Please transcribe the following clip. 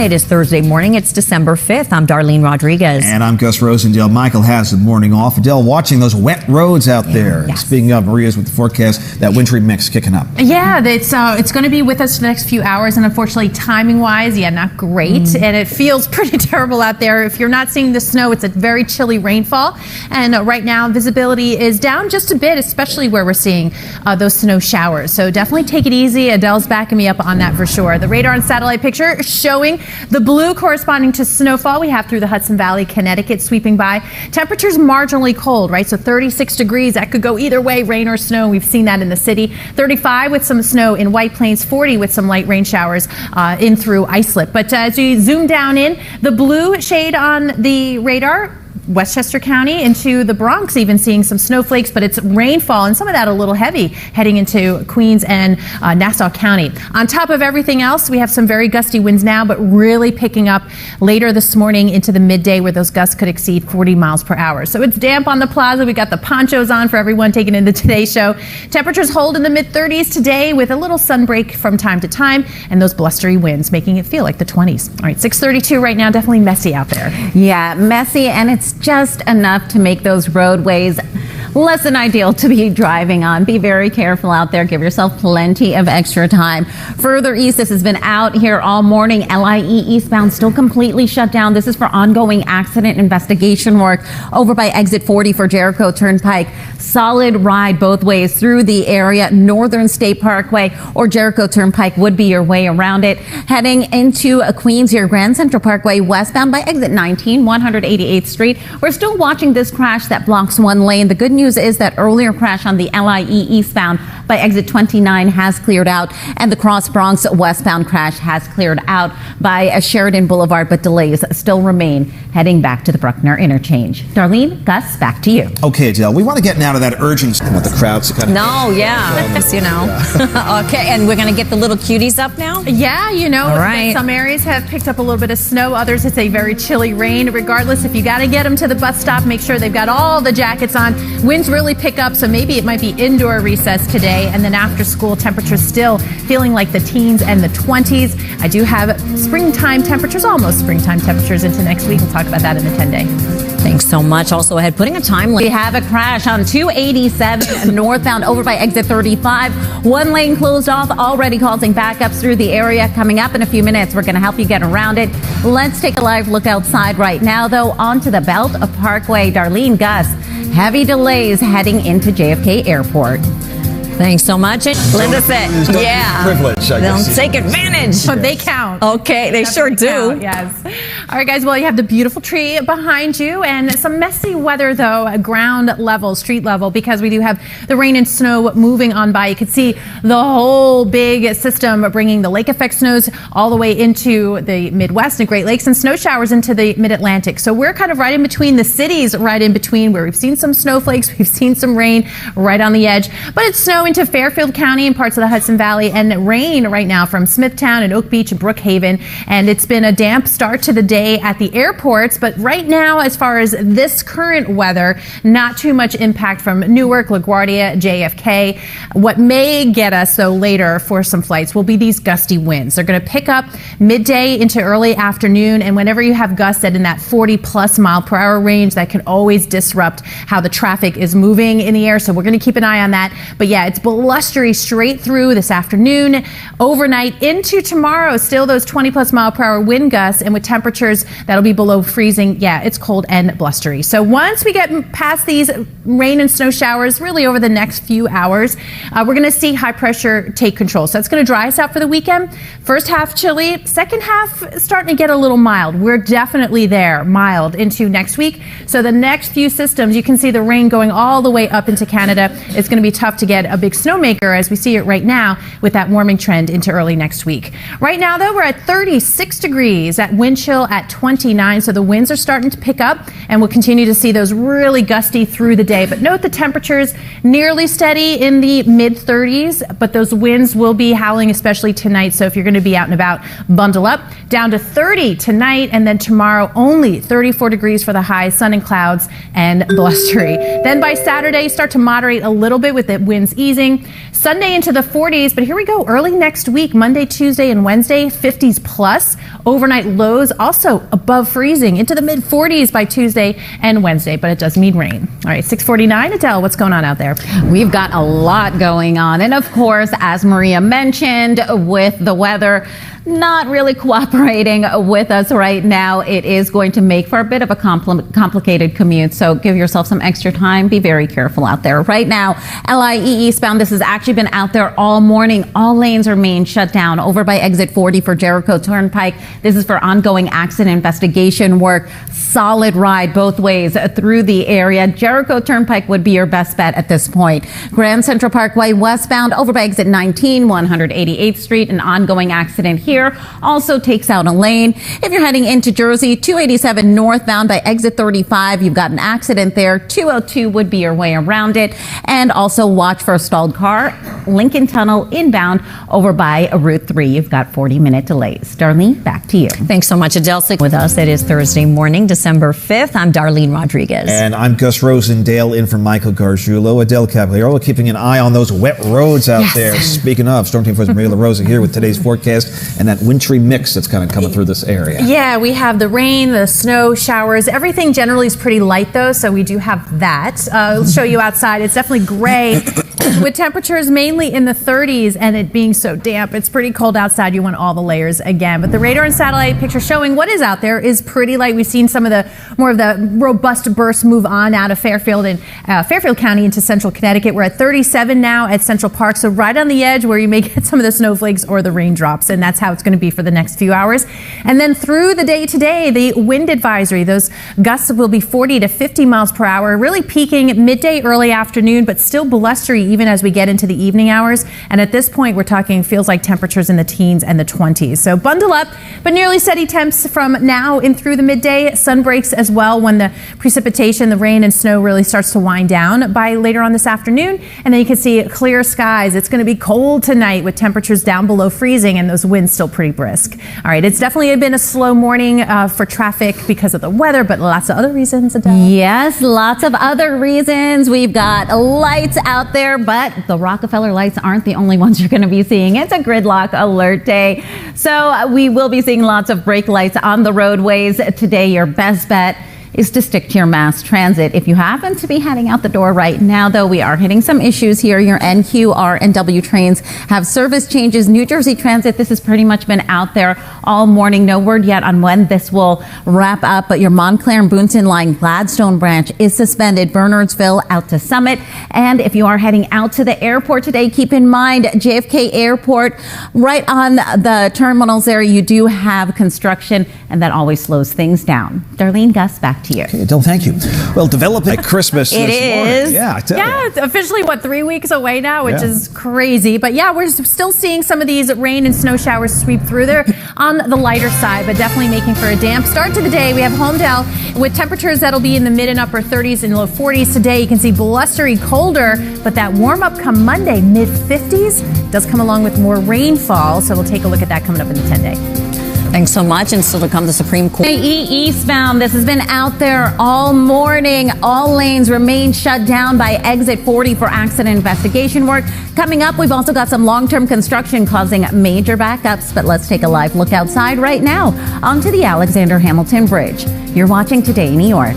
It is Thursday morning. It's December 5th. I'm Darlene Rodriguez. And I'm Gus Rosendale. Michael has the morning off. Adele, watching those wet roads out there. Yes. Speaking of, Maria's with the forecast, that wintry mix kicking up. Yeah, it's going to be with us the next few hours, and unfortunately, timing-wise, not great. And it feels pretty terrible out there. If you're not seeing the snow, it's a very chilly rainfall. And right now, visibility is down just a bit, especially where we're seeing those snow showers. So definitely take it easy. Adele's backing me up on that for sure. The radar and satellite picture showing the blue corresponding to snowfall we have through the Hudson Valley, Connecticut, sweeping by. Temperatures marginally cold, right? So 36 degrees. That could go either way, rain or snow. We've seen that in the city. 35 with some snow in White Plains, 40 with some light rain showers in through Islip. But as you zoom down in, the blue shade on the radar, Westchester County into the Bronx, even seeing some snowflakes, but it's rainfall and some of that a little heavy heading into Queens and Nassau County. On top of everything else, we have some very gusty winds now, but really picking up later this morning into the midday where those gusts could exceed 40 miles per hour. So it's damp on the plaza. We got the ponchos on for everyone taking in the Today Show. Temperatures hold in the mid-30s today with a little sun break from time to time and those blustery winds making it feel like the 20s. All right, 6:32 right now, definitely messy out there. Yeah, messy, and it's just enough to make those roadways less than ideal to be driving on. Be very careful out there. Give yourself plenty of extra time. Further east, this has been out here all morning. LIE eastbound still completely shut down. This is for ongoing accident investigation work over by exit 40 for Jericho Turnpike. Solid ride both ways through the area. Northern State Parkway or Jericho Turnpike would be your way around it. Heading into Queens, your Grand Central Parkway westbound by exit 19, 188th Street. We're still watching this crash that blocks one lane. The good news is that earlier crash on the LIE eastbound by exit 29 has cleared out, and the Cross Bronx westbound crash has cleared out by Sheridan Boulevard, but delays still remain heading back to the Bruckner interchange. Darlene, Gus, back to you. Okay, Adele, we want to get out of that urgency with the crowds to kind of... No, yeah, you know. Yeah. Okay, and we're going to get the little cuties up now? Yeah, you know, all right. Some areas have picked up a little bit of snow. Others, it's a very chilly rain. Regardless, if you got to get them to the bus stop, make sure they've got all the jackets on. Winds really pick up, so maybe it might be indoor recess today. And then after school, temperatures still feeling like the teens and the 20s. I do have springtime temperatures, almost springtime temperatures into next week. We'll talk about that in the 10-day. Thanks so much. Also ahead, putting a time limit. We have a crash on 287 northbound over by exit 35. One lane closed off, already causing backups through the area. Coming up in a few minutes, we're going to help you get around it. Let's take a live look outside right now, though, onto the Belt of Parkway. Darlene, Gus, heavy delays heading into JFK Airport. Thanks so much. Linda said, yeah. Privilege, I guess. Don't take advantage. But they count. Okay, they sure do. Count, yes. All right, guys. Well, you have the beautiful tree behind you and some messy weather, though, at ground level, street level, because we do have the rain and snow moving on by. You can see the whole big system bringing the lake effect snows all the way into the Midwest and Great Lakes and snow showers into the Mid-Atlantic. So we're kind of right in between the cities, right in between where we've seen some snowflakes, we've seen some rain right on the edge, but it's snow into Fairfield County and parts of the Hudson Valley, and rain right now from Smithtown and Oak Beach and Brookhaven. And it's been a damp start to the day at the airports, but right now, as far as this current weather, not too much impact from Newark, LaGuardia, JFK. What may get us, though, later for some flights will be these gusty winds. They're going to pick up midday into early afternoon, and whenever you have gusts at in that 40+ mile per hour range, that can always disrupt how the traffic is moving in the air. So we're going to keep an eye on that. But yeah, it's blustery straight through this afternoon, overnight into tomorrow. Still those 20+ mile per hour wind gusts, and with temperatures that'll be below freezing. Yeah, it's cold and blustery. So once we get past these rain and snow showers, really over the next few hours, we're going to see high pressure take control. So that's going to dry us out for the weekend. First half chilly, second half starting to get a little mild. We're definitely there, mild into next week. So the next few systems, you can see the rain going all the way up into Canada. It's going to be tough to get a big snowmaker as we see it right now with that warming trend into early next week. Right now, though, we're at 36 degrees, at wind chill at 29, so the winds are starting to pick up, and we'll continue to see those really gusty through the day. But note the temperatures nearly steady in the mid-30s, but those winds will be howling, especially tonight. So if you're going to be out and about, bundle up. Down to 30 tonight, and then tomorrow only 34 degrees for the high, sun and clouds and blustery. Then by Saturday, start to moderate a little bit with the winds easing. Sunday into the 40s, but here we go early next week, Monday, Tuesday, and Wednesday, 50 50s plus. Overnight lows also above freezing into the mid 40s by Tuesday and Wednesday, but it does mean rain. All right, 6:49. Adele, what's going on out there? We've got a lot going on. And of course, as Maria mentioned, with the weather not really cooperating with us right now, it is going to make for a bit of a complicated commute. So give yourself some extra time. Be very careful out there. Right now, LIE eastbound, this has actually been out there all morning. All lanes remain shut down over by exit 40 for Jericho Turnpike. This is for ongoing accident investigation work. Solid ride both ways through the area. Jericho Turnpike would be your best bet at this point. Grand Central Parkway westbound over by exit 19, 188th Street, an ongoing accident here also takes out a lane. If you're heading into Jersey, 287 northbound by exit 35, you've got an accident there. 202 would be your way around it. And also watch for a stalled car. Lincoln Tunnel inbound over by Route 3. You've got 40-minute delays. Darlene, back to you. Thanks so much, Adele. Stick with us. It is Thursday morning, December 5th. I'm Darlene Rodriguez. And I'm Gus Rosendale in for Michael Gargiulo. Adelle Caballero keeping an eye on those wet roads out there. Speaking of, Storm Team Force Maria LaRosa here with today's forecast and that wintry mix that's kind of coming through this area. Yeah, we have the rain, the snow, showers. Everything generally is pretty light, though, so we do have that. I'll show you outside. It's definitely gray with temperatures mainly in the 30s, and it being so damp. It's pretty cold outside. You want all the layers again. But the radar and satellite picture showing what is out there is pretty light. We've seen some of the more of the robust bursts move on out of Fairfield and Fairfield County into central Connecticut. We're at 37 now at Central Park, so right on the edge where you may get some of the snowflakes or the raindrops, and that's how it's going to be for the next few hours. And then through the day today, the wind advisory, those gusts will be 40 to 50 miles per hour, really peaking midday, early afternoon, but still blustery even as we get into the evening hours. And at this point, we're talking feels like temperatures in the teens and the 20s. So bundle up, but nearly steady temps from now in through the midday. Sun breaks as well when the precipitation, the rain and snow really starts to wind down by later on this afternoon. And then you can see clear skies. It's going to be cold tonight with temperatures down below freezing and those winds still pretty brisk. All right, it's definitely been a slow morning for traffic because of the weather, but lots of other reasons, Adele. Yes, lots of other reasons. We've got lights out there, but the Rockefeller lights aren't the only ones you're going to be seeing. It's a gridlock alert day. So we will be seeing lots of brake lights on the roadways today. Your best bet is to stick to your mass transit. If you happen to be heading out the door right now, though, we are hitting some issues here. Your NQ, R, and W trains have service changes. New Jersey Transit, this has pretty much been out there all morning. No word yet on when this will wrap up, but your Montclair and Boonton line Gladstone branch is suspended. Bernardsville out to Summit. And if you are heading out to the airport today, keep in mind JFK Airport, right on the terminals there, you do have construction, and that always slows things down. Darlene, Gus, back to you. Okay, Adele, thank you. Well, developing Christmas this morning. Yeah, I tell you. It's officially, 3 weeks away now, which is crazy. But yeah, we're still seeing some of these rain and snow showers sweep through there on the lighter side, but definitely making for a damp start to the day. We have Homedale with temperatures that'll be in the mid and upper 30s and low 40s today. You can see blustery colder, but that warm up come Monday, mid 50s, does come along with more rainfall. So we'll take a look at that coming up in the 10-day. Thanks so much. And still to come, the Supreme Court. Eastbound, this has been out there all morning. All lanes remain shut down by exit 40 for accident investigation work. Coming up, we've also got some long-term construction causing major backups. But let's take a live look outside right now onto the Alexander Hamilton Bridge. You're watching Today New York.